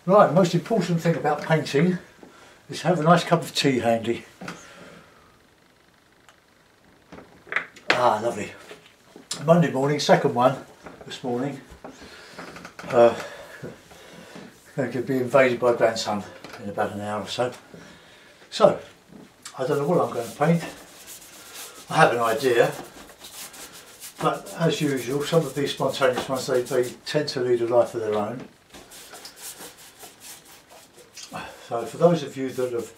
Right, the most important thing about painting is to have a nice cup of tea handy. Ah, lovely. Monday morning, second one this morning. Going to be invaded by grandson in about an hour or so. So, I don't know what I'm going to paint. I have an idea, but as usual, some of these spontaneous ones, they tend to lead a life of their own. So for those of you that have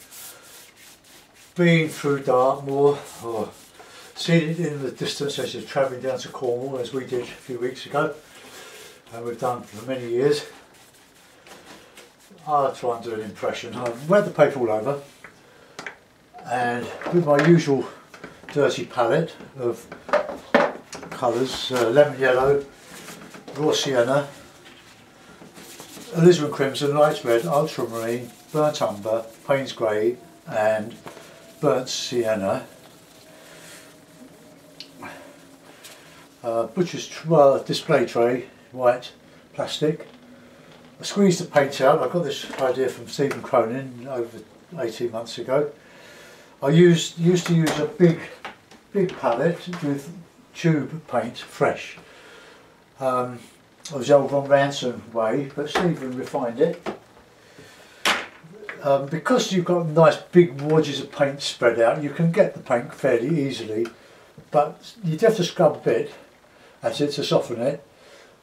been through Dartmoor or seen it in the distance as you're travelling down to Cornwall, as we did a few weeks ago, and we've done for many years, I'll try and do an impression. I've wet the paper all over, and with my usual dirty palette of colours, lemon yellow, raw sienna, alizarin crimson, light red, ultramarine, burnt umber, Payne's grey and burnt sienna. Butcher's display tray, white plastic. I squeezed the paint out. I got this idea from Stephen Cronin over 18 months ago. I used to use a big palette with tube paint, fresh. It was the old Ron Ransom way, but Stephen refined it. Because you've got nice big wadges of paint spread out, you can get the paint fairly easily, but you'd have to scrub a bit at it to soften it.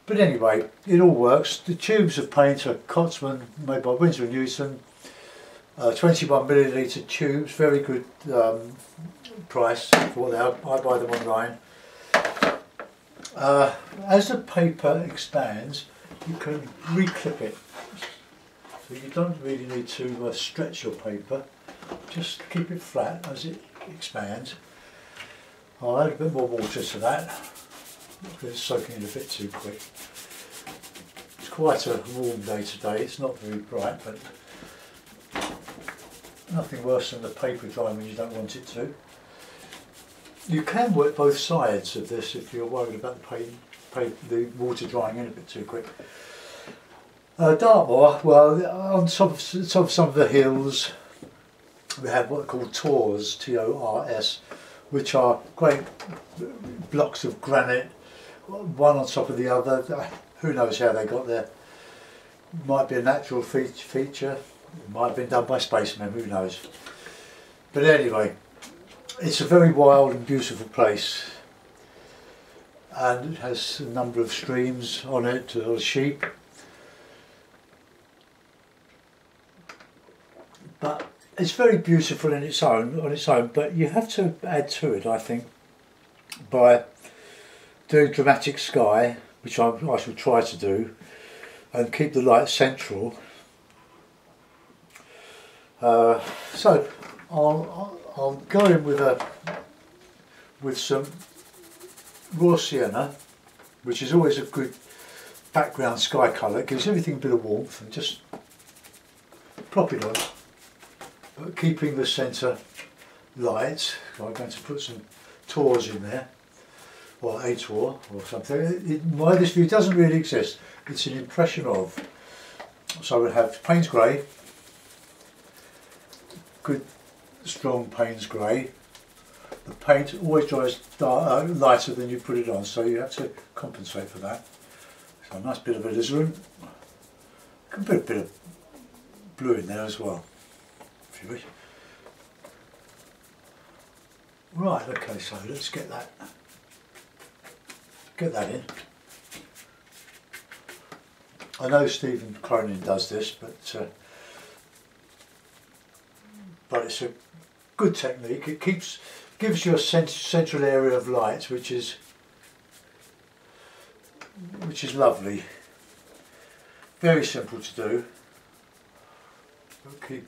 But anyway, it all works. The tubes of paint are Cotsman, made by Winsor & Newton, 21ml tubes, very good price for what they are. I buy them online. As the paper expands, you can reclip it. So you don't really need to stretch your paper, just keep it flat as it expands. I'll add a bit more water to that because it's soaking in a bit too quick. It's quite a warm day today, it's not very bright, but nothing worse than the paper drying when you don't want it to. You can work both sides of this if you're worried about the water drying in a bit too quick. Dartmoor, well, on top of some of the hills we have what are called tors, T-O-R-S, which are great blocks of granite, one on top of the other. Who knows how they got there? Might be a natural feature, it might have been done by spacemen, who knows. But anyway, it's a very wild and beautiful place, and it has a number of streams on it, a lot of sheep. But it's very beautiful in its own, on its own, but you have to add to it, I think, by doing dramatic sky, which I shall try to do, and keep the light central. So I'll go in with some raw sienna, which is always a good background sky colour. It gives everything a bit of warmth, and just plop it on, but keeping the centre light. So I'm going to put some tors in there, or a tor or something. Why this view doesn't really exist, it's an impression of. So I would have Payne's grey, good strong Payne's grey. The paint always dries lighter than you put it on, so you have to compensate for that. So a nice bit of alizarin. You can put a bit of blue in there as well, if you wish. Right, okay, so let's get that in. I know Stephen Cronin does this, but it's a good technique. It gives you a central area of light, which is lovely. Very simple to do. Okay.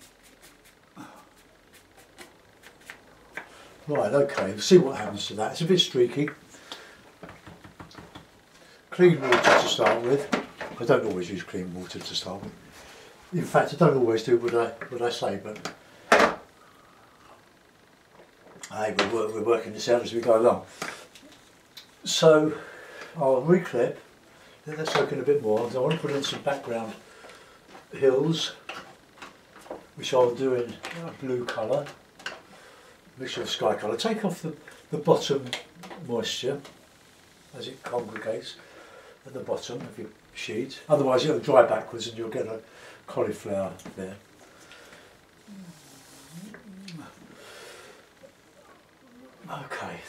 Right, okay, we'll see what happens to that. It's a bit streaky. Clean water to start with. I don't always use clean water to start with. In fact, I don't always do what I say, but hey, we're working this out as we go along. So I'll reclip, let that soak in a bit more. I want to put in some background hills, which I'll do in a blue colour, mixture of sky colour. Take off the bottom moisture as it congregates at the bottom of your sheet, otherwise it'll dry backwards and you'll get a cauliflower there. Okay,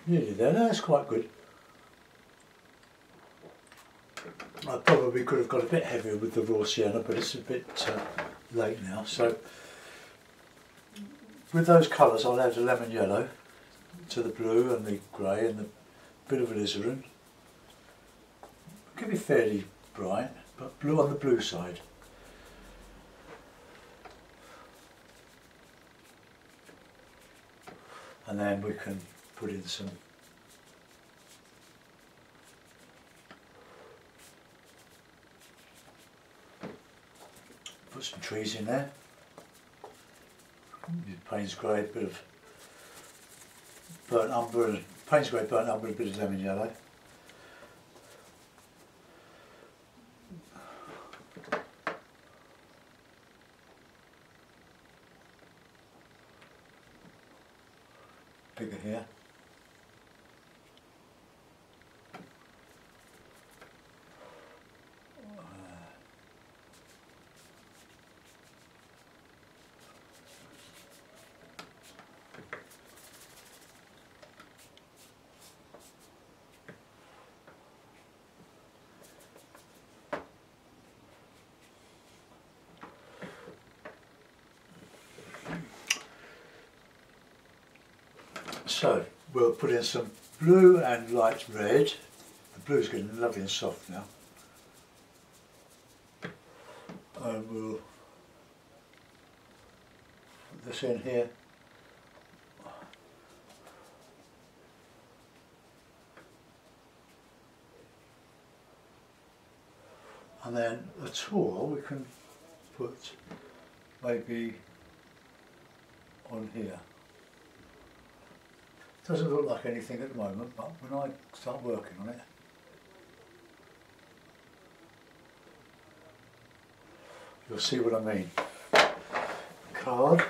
nearly there. No, that's quite good. I probably could have got a bit heavier with the raw sienna, but it's a bit late now. So with those colours I'll add a lemon yellow to the blue and the grey and a bit of alizarin. It can be fairly bright, but blue on the blue side. And then we can put in some trees in there. Payne's grey, a bit of burnt umber, Payne's grey, burnt umber, a bit of lemon yellow. Bigger here. So we'll put in some blue and light red. The blue's getting lovely and soft now. And we'll put this in here. And then a tool we can put maybe on here. Doesn't look like anything at the moment, but when I start working on it, you'll see what I mean. Card.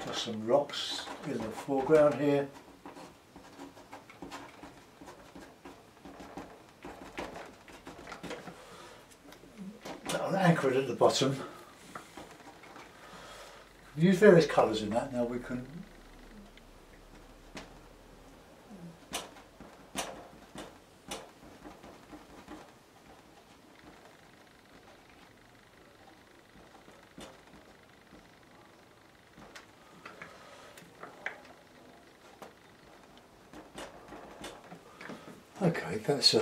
Just some rocks in the foreground here. I'll anchor it at the bottom. Use various colours in that. Now we can okay, that's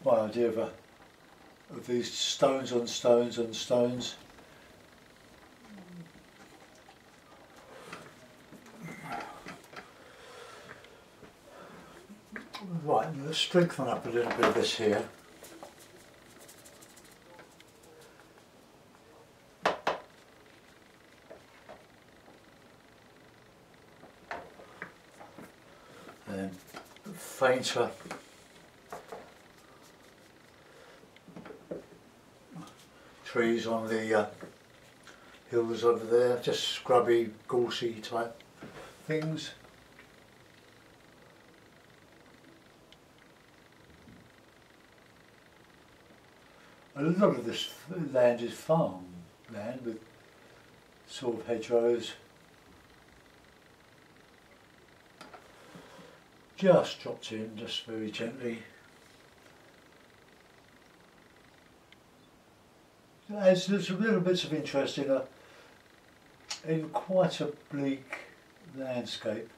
my idea of these stones on stones on stones. Right, let's strengthen up a little bit of this here. And fainter trees on the hills over there, just scrubby, gorsey type things. A lot of this land is farm land with sort of hedgerows. Just dropped in, just very gently. There's little bits of interest in quite a bleak landscape.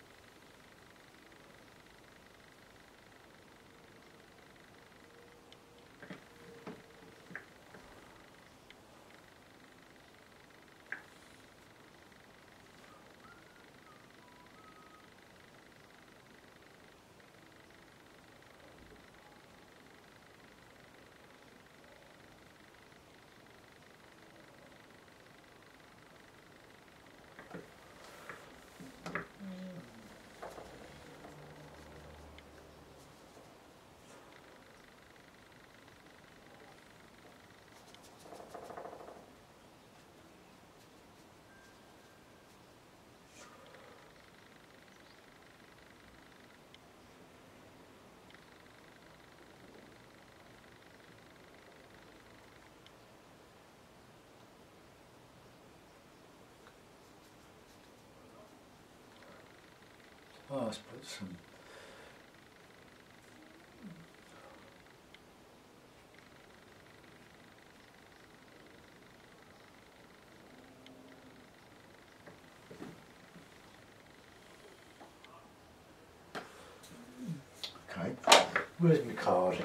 Oh, let's put some. Okay, where's my card?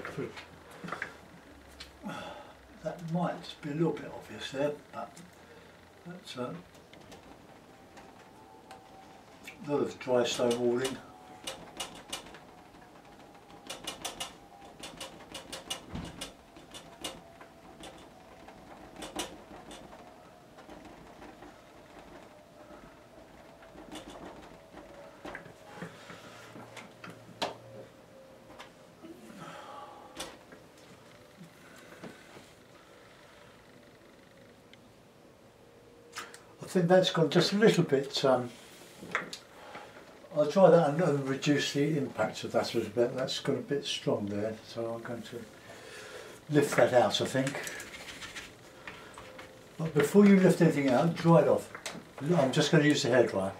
That might be a little bit obvious there, but that's a lot of dry stone walling. I think that's gone just a little bit. I'll try that and reduce the impact of that a little bit. That's gone a bit strong there, so I'm going to lift that out, I think. But before you lift anything out, dry it off. I'm just going to use the hairdryer.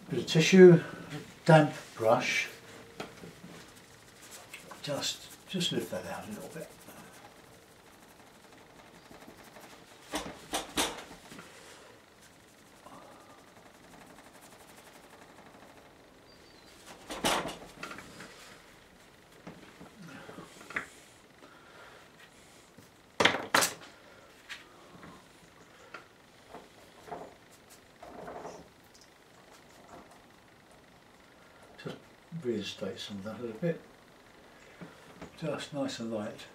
Bit of tissue, damp brush, just lift that out a little bit. Just reinstate some of that a little bit, just nice and light.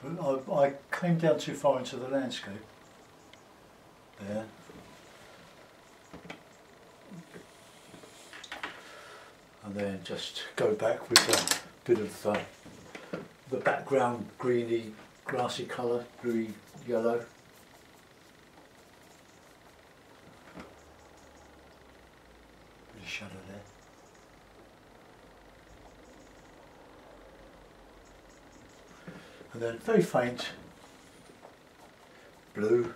But I came down too far into the landscape there. And then just go back with a bit of the background greeny, grassy colour, bluey yellow. Bit of shadow there. And then very faint blue.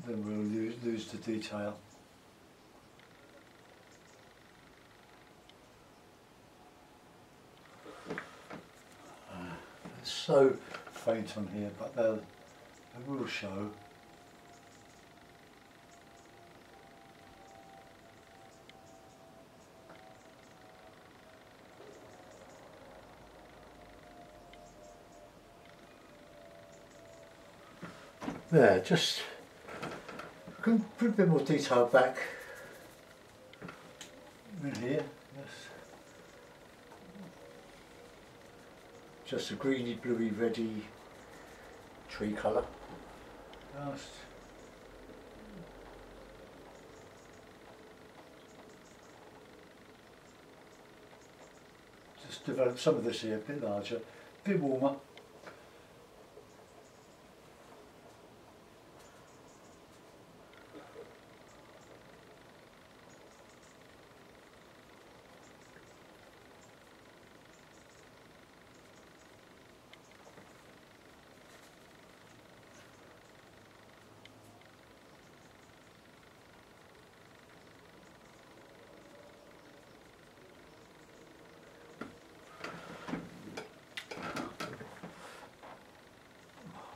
Then we'll lose the detail. It's so faint on here, but they will show. There, just can put a bit more detail back in here. Yes. Just a greeny, bluey, reddy tree colour. Just develop some of this here, a bit larger, a bit warmer.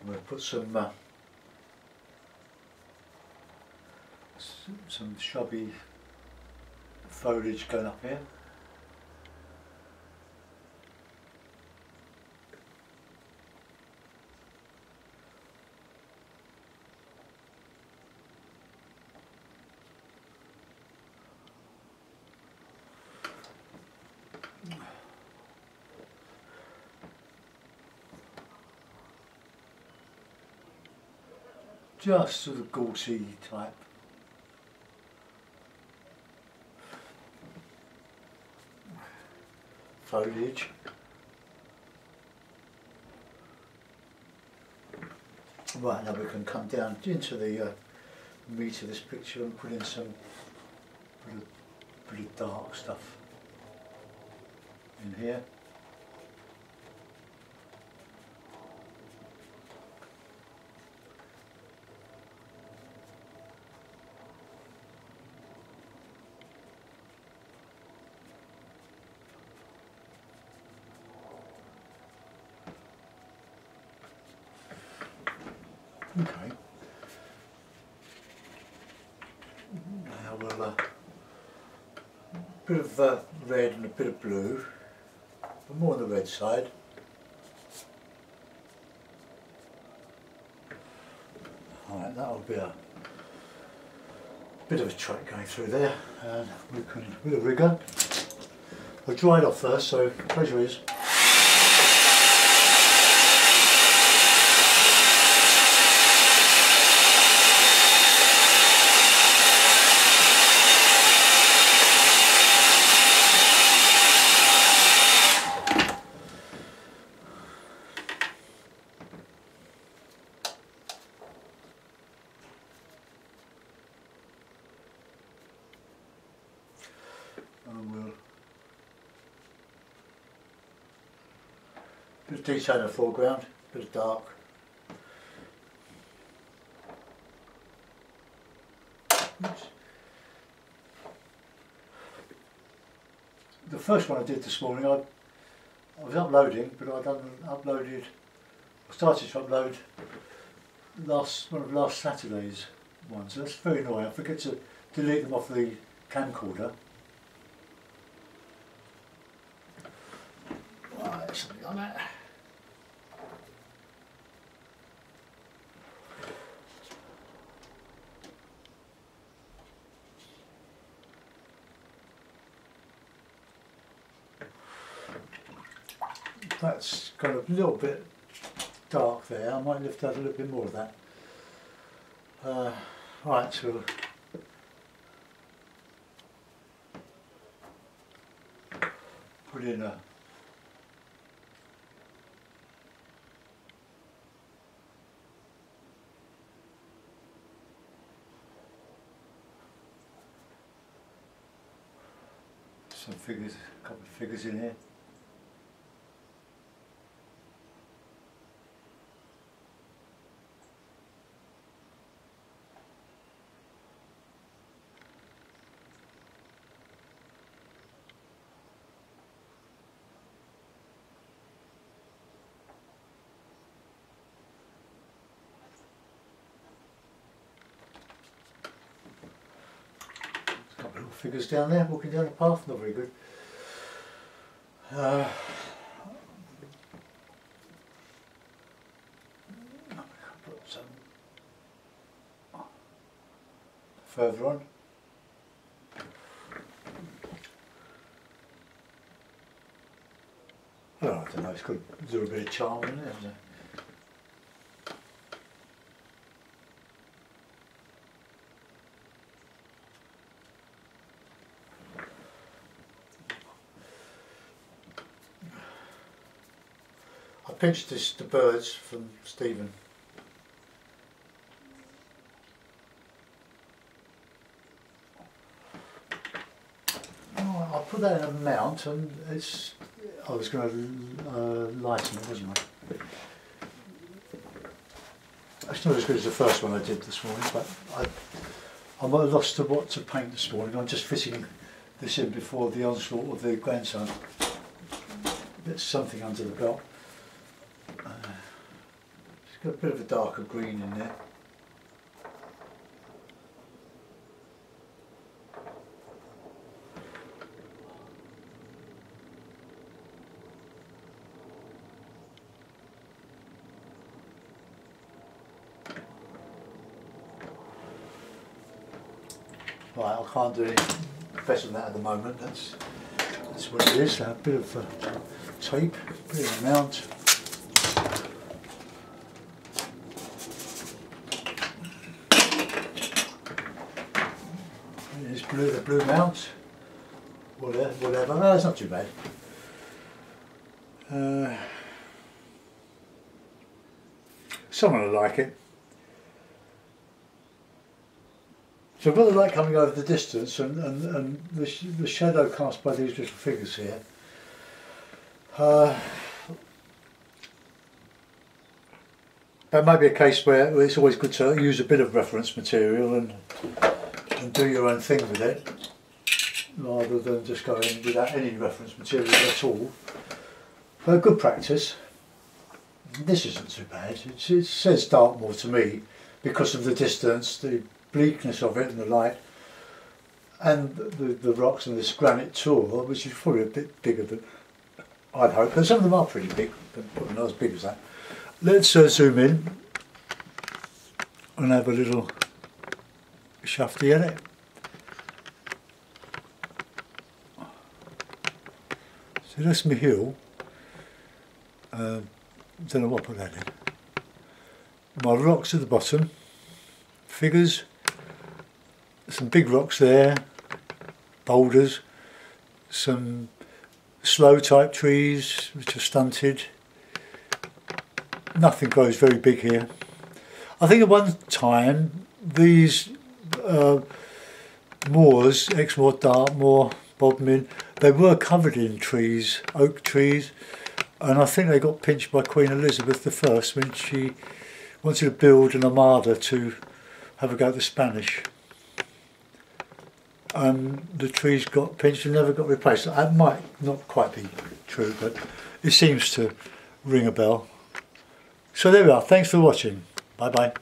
I'm going to put some shrubby foliage going up here. Just sort of gauzy type. Foliage. Right, now we can come down into the meat of this picture and put in some pretty dark stuff in here. Okay. Now we'll a bit of red and a bit of blue, but more on the red side. Alright, that'll be a bit of a track going through there, and we can, with a rigger, I'll dry it off first, so pleasure is. And we'll bit of detail in the foreground, bit of dark. Oops. The first one I did this morning, I was uploading, but I started to upload one of last Saturday's ones. That's very annoying. I forget to delete them off the camcorder. Right, something on that. That's got a little bit dark there. I might lift out a little bit more of that. Right, so put in a some figures, a couple of figures in here. Couple of little figures down there walking down the path, not very good. Put some further on. Oh, I don't know, it's got a little bit of charm in it, hasn't it? I pinched the birds from Stephen. Oh, I put that in a mount, and I was going to lighten it, wasn't I? It's not as good as the first one I did this morning, but I might have lost to what to paint this morning. I'm just fitting this in before the onslaught of the grandson. There's something under the belt. It's got a bit of a darker green in there. Right, I can't do any better than that at the moment. That's what it is. A bit of tape, a bit of a mount. There's the blue mount. Whatever. No, it's not too bad. Someone will like it. So I've got the light coming over the distance and the shadow cast by these little figures here. That may be a case where it's always good to use a bit of reference material and do your own thing with it, rather than just go in without any reference material at all. But a good practice. This isn't too bad. It says Dartmoor to me because of the distance, the bleakness of it and the light, and the rocks and this granite tour, which is probably a bit bigger than I'd hope, but some of them are pretty big, but probably not as big as that. Let's zoom in and have a little shafty at it. So that's my hill. Don't know what I put that in. My rocks at the bottom, figures, some big rocks there, boulders, some slow type trees which are stunted. Nothing grows very big here. I think at one time these moors, Exmoor, Dartmoor, Bodmin, they were covered in trees, oak trees, and I think they got pinched by Queen Elizabeth I when she wanted to build an armada to have a go at the Spanish. And the trees got pinched and never got replaced. That might not quite be true, but it seems to ring a bell. So there we are. Thanks for watching. Bye bye.